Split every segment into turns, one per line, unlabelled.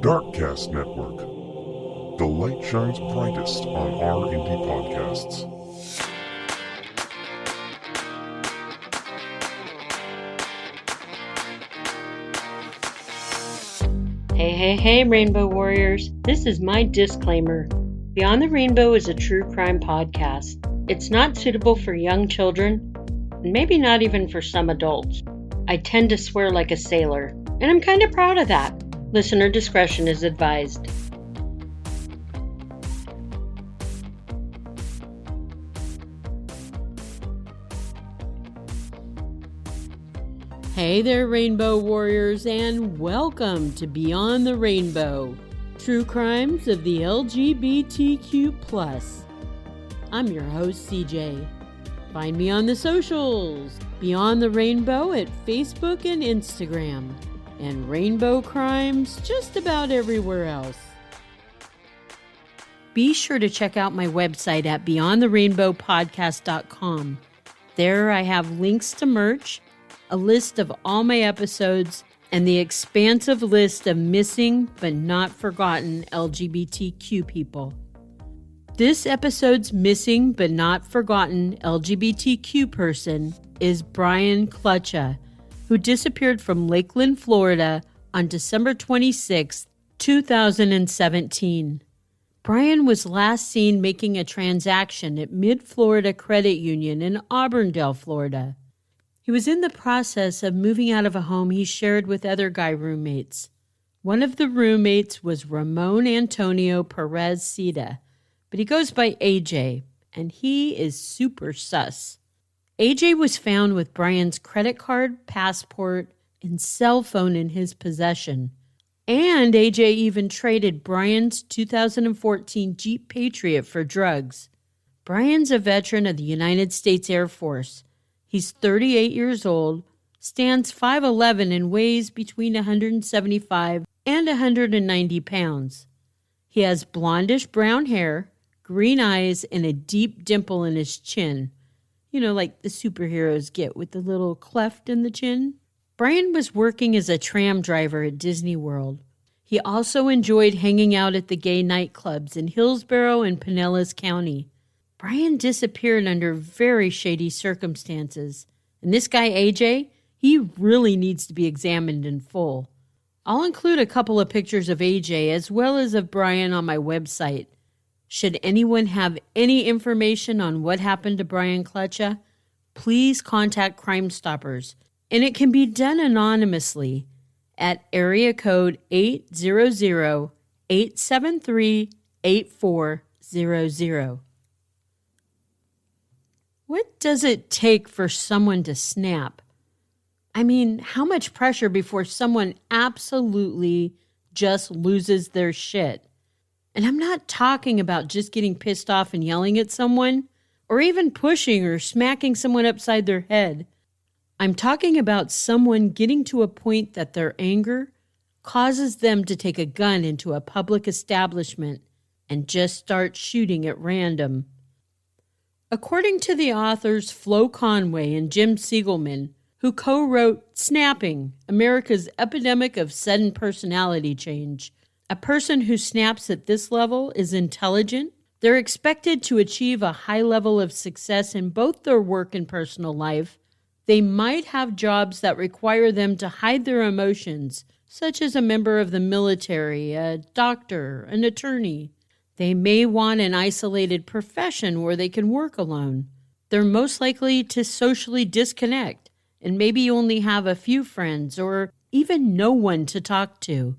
Darkcast Network. The light shines brightest on our indie podcasts.
Hey, Rainbow Warriors. This is my disclaimer. Beyond the Rainbow is a true crime podcast. It's not suitable for young children, and maybe not even for some adults. I tend to swear like a sailor, and I'm kind of proud of that. Listener discretion is advised. Hey there, Rainbow Warriors, and welcome to Beyond the Rainbow, True Crimes of the LGBTQ+. I'm your host, CJ. Find me on the socials, Beyond the Rainbow at Facebook and Instagram, and Rainbow Crimes just about everywhere else. Be sure to check out my website at beyondtherainbowpodcast.com. There I have links to merch, a list of all my episodes, and the expansive list of missing but not forgotten LGBTQ people. This episode's missing but not forgotten LGBTQ person is Brian Klecha, who disappeared from Lakeland, Florida on December 26, 2017. Brian was last seen making a transaction at Mid-Florida Credit Union in Auburndale, Florida. He was in the process of moving out of a home he shared with other guy roommates. One of the roommates was Ramon Antonio Perez Cita, but he goes by AJ, and he is super sus. AJ was found with Brian's credit card, passport, and cell phone in his possession. And AJ even traded Brian's 2014 Jeep Patriot for drugs. Brian's a veteran of the United States Air Force. He's 38 years old, stands 5'11", and weighs between 175 and 190 pounds. He has blondish brown hair, green eyes, and a deep dimple in his chin. You know, like the superheroes get with the little cleft in the chin. Brian was working as a tram driver at Disney World. He also enjoyed hanging out at the gay nightclubs in Hillsborough and Pinellas County. Brian disappeared under very shady circumstances, and this guy AJ, he really needs to be examined in full. I'll include a couple of pictures of AJ as well as of Brian on my website. Should anyone have any information on what happened to Brian Klecha, please contact Crime Stoppers, and it can be done anonymously at area code 800-873-8400. What does it take for someone to snap? I mean, how much pressure before someone absolutely just loses their shit? And I'm not talking about just getting pissed off and yelling at someone, or even pushing or smacking someone upside their head. I'm talking about someone getting to a point that their anger causes them to take a gun into a public establishment and just start shooting at random. According to the authors Flo Conway and Jim Siegelman, who co-wrote Snapping, America's Epidemic of Sudden Personality Change, a person who snaps at this level is intelligent. They're expected to achieve a high level of success in both their work and personal life. They might have jobs that require them to hide their emotions, such as a member of the military, a doctor, an attorney. They may want an isolated profession where they can work alone. They're most likely to socially disconnect and maybe only have a few friends or even no one to talk to.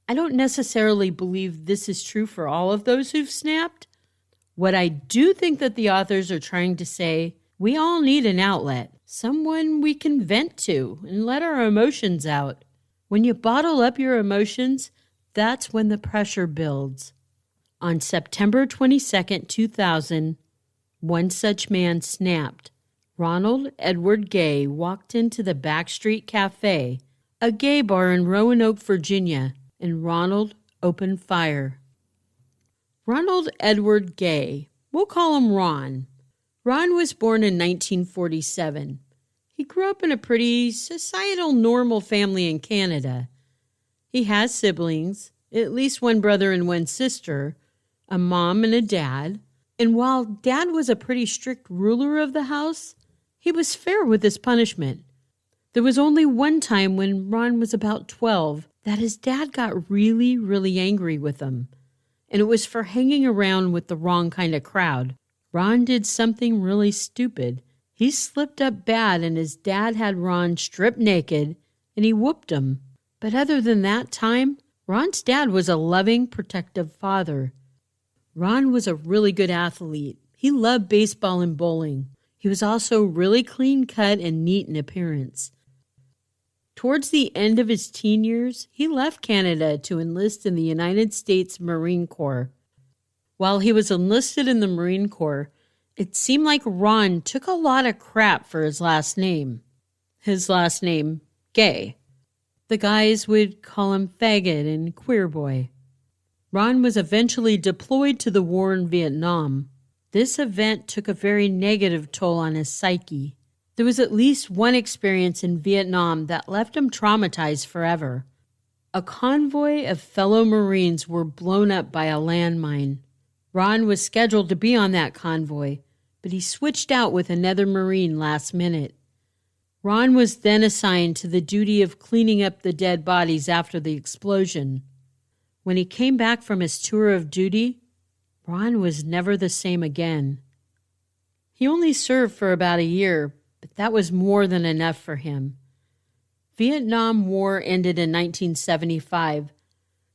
I don't necessarily believe this is true for all of those who've snapped. What I do think that the authors are trying to say, we all need an outlet, someone we can vent to and let our emotions out. When you bottle up your emotions, that's when the pressure builds. On September 22, 2000, one such man snapped. Ronald Edward Gay walked into the Backstreet Cafe, a gay bar in Roanoke, Virginia, and Ronald opened fire. Ronald Edward Gay, we'll call him Ron. Ron was born in 1947. He grew up in a pretty societal, normal family in Canada. He has siblings, at least one brother and one sister, a mom and a dad. And while Dad was a pretty strict ruler of the house, he was fair with his punishment. There was only one time when Ron was about 12 that his dad got really, really angry with him. And it was for hanging around with the wrong kind of crowd. Ron did something really stupid. He slipped up bad and his dad had Ron stripped naked and he whooped him. But other than that time, Ron's dad was a loving, protective father. Ron was a really good athlete. He loved baseball and bowling. He was also really clean-cut and neat in appearance. Towards the end of his teen years, he left Canada to enlist in the United States Marine Corps. While he was enlisted in the Marine Corps, it seemed like Ron took a lot of crap for his last name. His last name, Gay. The guys would call him faggot and queer boy. Ron was eventually deployed to the war in Vietnam. This event took a very negative toll on his psyche. There was at least one experience in Vietnam that left him traumatized forever. A convoy of fellow Marines were blown up by a landmine. Ron was scheduled to be on that convoy, but he switched out with another Marine last minute. Ron was then assigned to the duty of cleaning up the dead bodies after the explosion. When he came back from his tour of duty, Ron was never the same again. He only served for about a year, but that was more than enough for him. Vietnam War ended in 1975,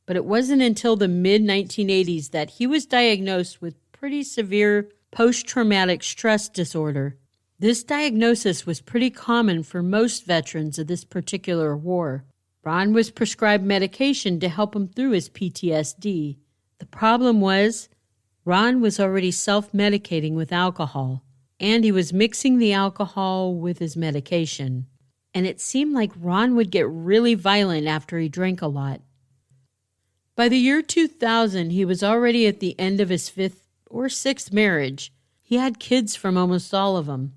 but it wasn't until the mid-1980s that he was diagnosed with pretty severe post-traumatic stress disorder. This diagnosis was pretty common for most veterans of this particular war. Ron was prescribed medication to help him through his PTSD. The problem was, Ron was already self-medicating with alcohol, and he was mixing the alcohol with his medication. And it seemed like Ron would get really violent after he drank a lot. By the year 2000, he was already at the end of his 5th or 6th marriage. He had kids from almost all of them.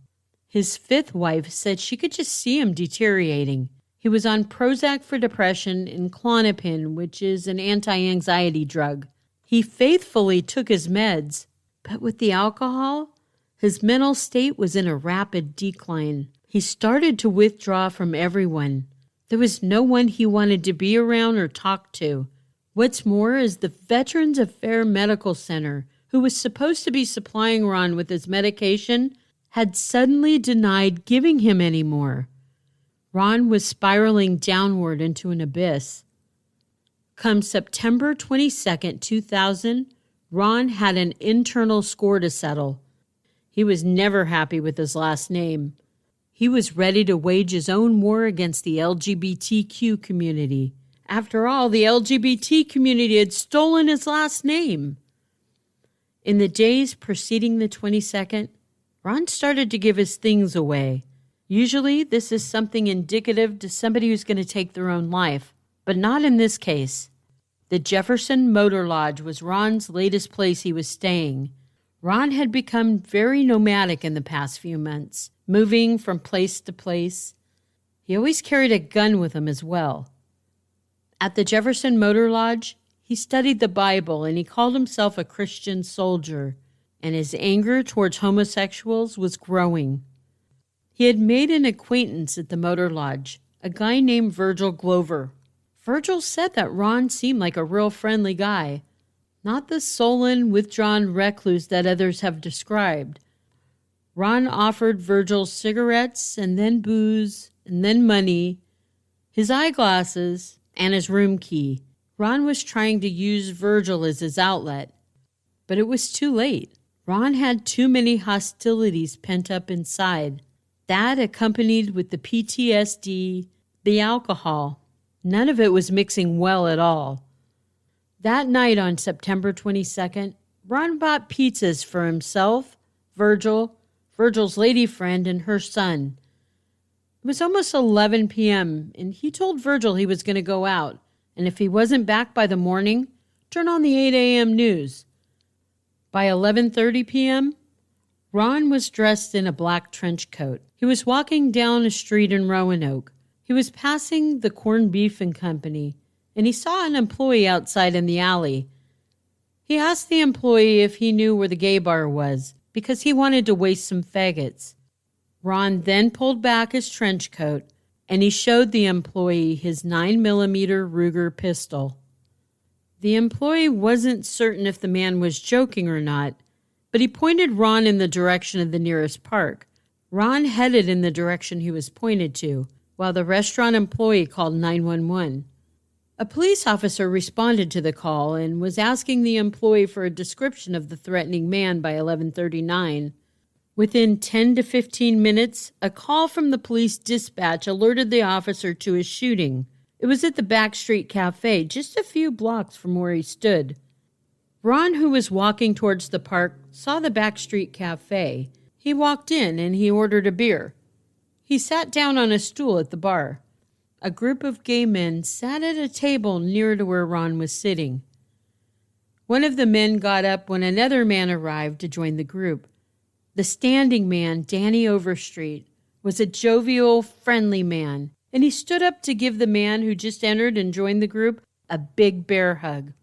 His 5th wife said she could just see him deteriorating. He was on Prozac for depression and Klonopin, which is an anti-anxiety drug. He faithfully took his meds, but with the alcohol, his mental state was in a rapid decline. He started to withdraw from everyone. There was no one he wanted to be around or talk to. What's more is the Veterans Affairs Medical Center, who was supposed to be supplying Ron with his medication, had suddenly denied giving him any more. Ron was spiraling downward into an abyss. Come September 22nd, 2000, Ron had an internal score to settle. He was never happy with his last name. He was ready to wage his own war against the LGBTQ community. After all, the LGBT community had stolen his last name. In the days preceding the 22nd, Ron started to give his things away. Usually, this is something indicative to somebody who's going to take their own life, but not in this case. The Jefferson Motor Lodge was Ron's latest place he was staying. Ron had become very nomadic in the past few months, moving from place to place. He always carried a gun with him as well. At the Jefferson Motor Lodge, he studied the Bible and he called himself a Christian soldier, and his anger towards homosexuals was growing. He had made an acquaintance at the Motor Lodge, a guy named Virgil Glover. Virgil said that Ron seemed like a real friendly guy, not the sullen, withdrawn recluse that others have described. Ron offered Virgil cigarettes and then booze and then money, his eyeglasses, and his room key. Ron was trying to use Virgil as his outlet, but it was too late. Ron had too many hostilities pent up inside. That accompanied with the PTSD, the alcohol. None of it was mixing well at all. That night on September 22nd, Ron bought pizzas for himself, Virgil, Virgil's lady friend, and her son. It was almost 11 p.m., and he told Virgil he was going to go out, and if he wasn't back by the morning, turn on the 8 a.m. news. By 11:30 p.m., Ron was dressed in a black trench coat. He was walking down a street in Roanoke. He was passing the Corned Beef and Company, and he saw an employee outside in the alley. He asked the employee if he knew where the gay bar was, because he wanted to waste some faggots. Ron then pulled back his trench coat, and he showed the employee his 9mm Ruger pistol. The employee wasn't certain if the man was joking or not, but he pointed Ron in the direction of the nearest park. Ron headed in the direction he was pointed to, while the restaurant employee called 911. A police officer responded to the call and was asking the employee for a description of the threatening man by 11:39. Within 10 to 15 minutes, a call from the police dispatch alerted the officer to a shooting. It was at the Backstreet Cafe, just a few blocks from where he stood. Ron, who was walking towards the park, saw the Backstreet Cafe. He walked in and he ordered a beer. He sat down on a stool at the bar. A group of gay men sat at a table near to where Ron was sitting. One of the men got up when another man arrived to join the group. The standing man, Danny Overstreet, was a jovial, friendly man, and he stood up to give the man who just entered and joined the group a big bear hug.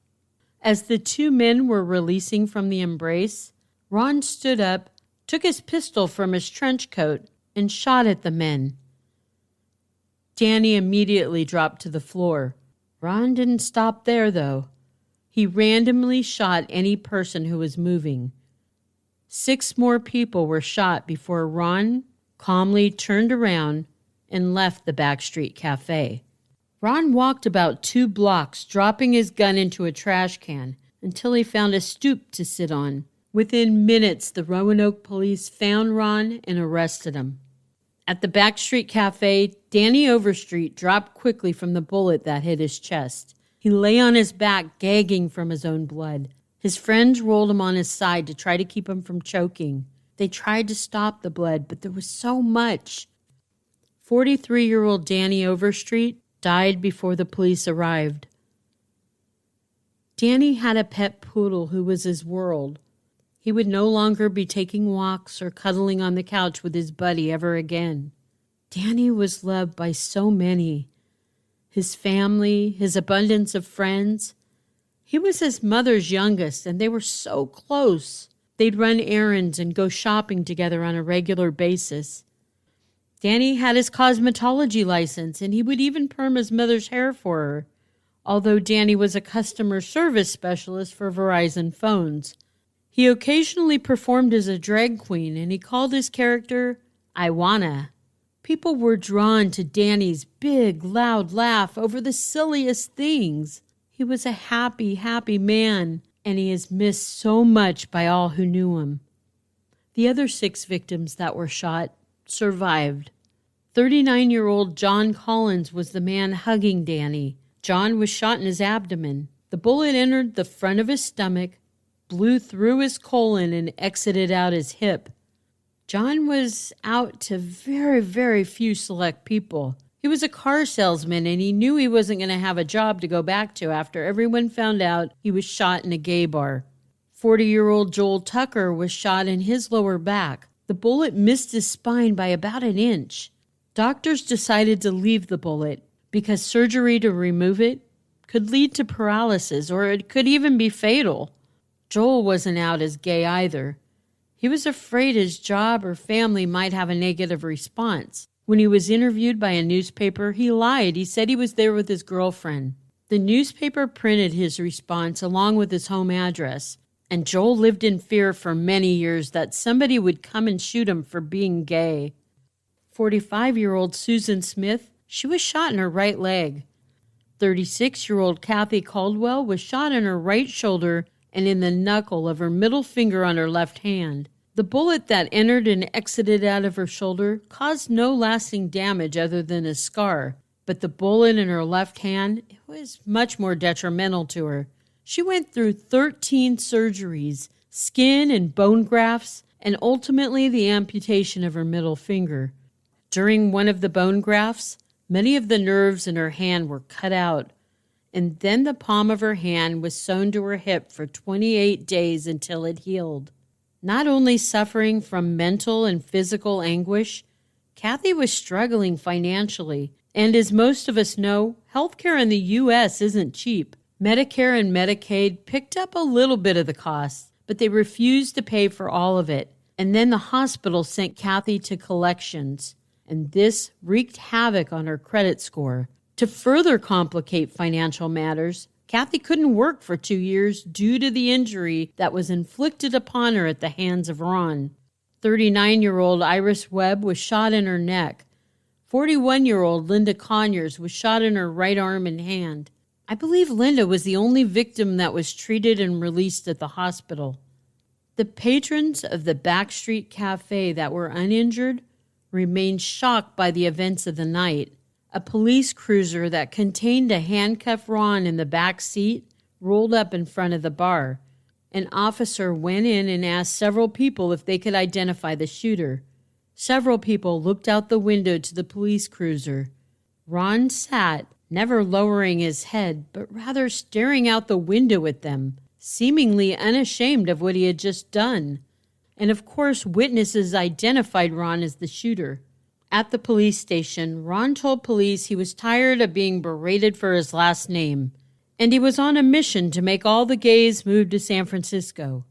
As the two men were releasing from the embrace, Ron stood up, took his pistol from his trench coat, and shot at the men. Danny immediately dropped to the floor. Ron didn't stop there, though. He randomly shot any person who was moving. 6 more people were shot before Ron calmly turned around and left the Backstreet Cafe. Ron walked about 2 blocks, dropping his gun into a trash can until he found a stoop to sit on. Within minutes, the Roanoke police found Ron and arrested him. At the Backstreet Cafe, Danny Overstreet dropped quickly from the bullet that hit his chest. He lay on his back, gagging from his own blood. His friends rolled him on his side to try to keep him from choking. They tried to stop the blood, but there was so much. 43-year-old Danny Overstreet died before the police arrived. Danny had a pet poodle who was his world. He would no longer be taking walks or cuddling on the couch with his buddy ever again. Danny was loved by so many. His family, his abundance of friends. He was his mother's youngest, and they were so close. They'd run errands and go shopping together on a regular basis. Danny had his cosmetology license, and he would even perm his mother's hair for her, although Danny was a customer service specialist for Verizon phones. He occasionally performed as a drag queen, and he called his character I Wanna. People were drawn to Danny's big, loud laugh over the silliest things. He was a happy, happy man, and he is missed so much by all who knew him. The other 6 victims that were shot survived. 39-year-old John Collins was the man hugging Danny. John was shot in his abdomen. The bullet entered the front of his stomach, blew through his colon, and exited out his hip. John was out to very, very few select people. He was a car salesman, and he knew he wasn't going to have a job to go back to after everyone found out he was shot in a gay bar. 40-year-old Joel Tucker was shot in his lower back. The bullet missed his spine by about an inch. Doctors decided to leave the bullet because surgery to remove it could lead to paralysis, or it could even be fatal. Joel wasn't out as gay either. He was afraid his job or family might have a negative response. When he was interviewed by a newspaper, he lied. He said he was there with his girlfriend. The newspaper printed his response along with his home address, and Joel lived in fear for many years that somebody would come and shoot him for being gay. 45-year-old Susan Smith, she was shot in her right leg. 36-year-old Kathy Caldwell was shot in her right shoulder and in the knuckle of her middle finger on her left hand. The bullet that entered and exited out of her shoulder caused no lasting damage other than a scar, but the bullet in her left hand, it was much more detrimental to her. She went through 13 surgeries, skin and bone grafts, and ultimately the amputation of her middle finger. During one of the bone grafts, many of the nerves in her hand were cut out, and then the palm of her hand was sewn to her hip for 28 days until it healed. Not only suffering from mental and physical anguish, Kathy was struggling financially. And as most of us know, healthcare in the U.S. isn't cheap. Medicare and Medicaid picked up a little bit of the cost, but they refused to pay for all of it. And then the hospital sent Kathy to collections, and this wreaked havoc on her credit score. To further complicate financial matters, Kathy couldn't work for 2 years due to the injury that was inflicted upon her at the hands of Ron. 39-year-old Iris Webb was shot in her neck. 41-year-old Linda Conyers was shot in her right arm and hand. I believe Linda was the only victim that was treated and released at the hospital. The patrons of the Backstreet Cafe that were uninjured remained shocked by the events of the night. A police cruiser that contained a handcuffed Ron in the back seat rolled up in front of the bar. An officer went in and asked several people if they could identify the shooter. Several people looked out the window to the police cruiser. Ron sat, never lowering his head, but rather staring out the window at them, seemingly unashamed of what he had just done. And of course, witnesses identified Ron as the shooter. At the police station, Ron told police he was tired of being berated for his last name, and he was on a mission to make all the gays move to San Francisco.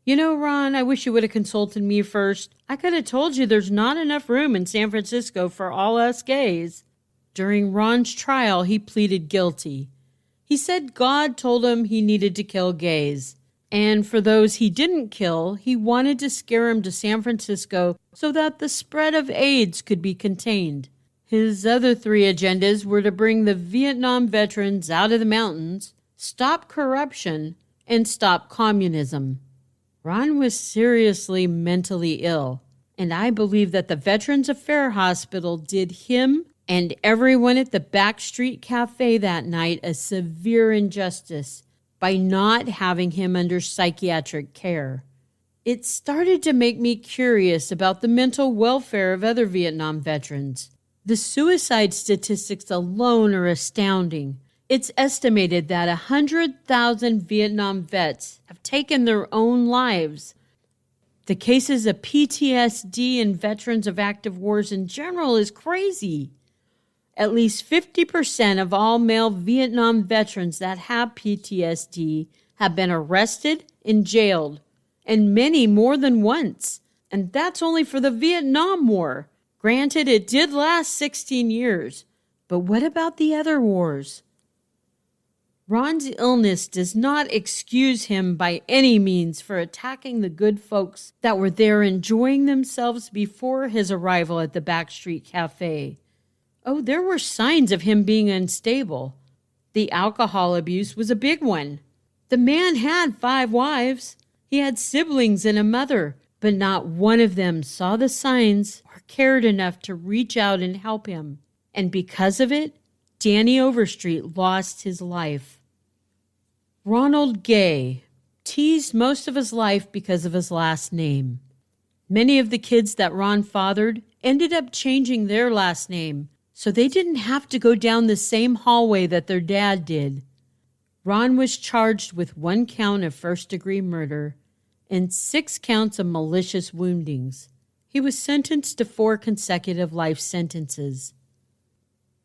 You know, Ron, I wish you would have consulted me first. I could have told you there's not enough room in San Francisco for all us gays. During Ron's trial, he pleaded guilty. He said God told him he needed to kill gays. And for those he didn't kill, he wanted to scare him to San Francisco so that the spread of AIDS could be contained. His other 3 agendas were to bring the Vietnam veterans out of the mountains, stop corruption, and stop communism. Ron was seriously mentally ill, and I believe that the Veterans Affairs Hospital did him and everyone at the Backstreet Cafe that night a severe injustice by not having him under psychiatric care. It started to make me curious about the mental welfare of other Vietnam veterans. The suicide statistics alone are astounding. It's estimated that 100,000 Vietnam vets have taken their own lives. The cases of PTSD in veterans of active wars in general is crazy. At least 50% of all male Vietnam veterans that have PTSD have been arrested and jailed, and many more than once. And that's only for the Vietnam War. Granted, it did last 16 years, but what about the other wars? Ron's illness does not excuse him by any means for attacking the good folks that were there enjoying themselves before his arrival at the Backstreet Cafe. Oh, there were signs of him being unstable. The alcohol abuse was a big one. The man had 5 wives. He had siblings and a mother, but not one of them saw the signs or cared enough to reach out and help him. And because of it, Danny Overstreet lost his life. Ronald Gay teased most of his life because of his last name. Many of the kids that Ron fathered ended up changing their last name, so they didn't have to go down the same hallway that their dad did. Ron was charged with 1 count of first-degree murder and 6 counts of malicious woundings. He was sentenced to 4 consecutive life sentences.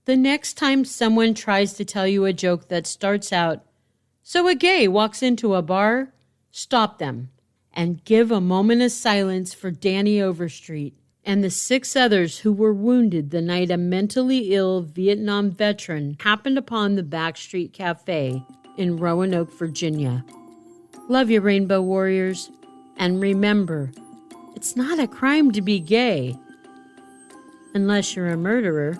The next time someone tries to tell you a joke that starts out, "So a gay walks into a bar," stop them and give a moment of silence for Danny Overstreet and the 6 others who were wounded the night a mentally ill Vietnam veteran happened upon the Backstreet Cafe in Roanoke, Virginia. Love you, Rainbow Warriors. And remember, it's not a crime to be gay. Unless you're a murderer.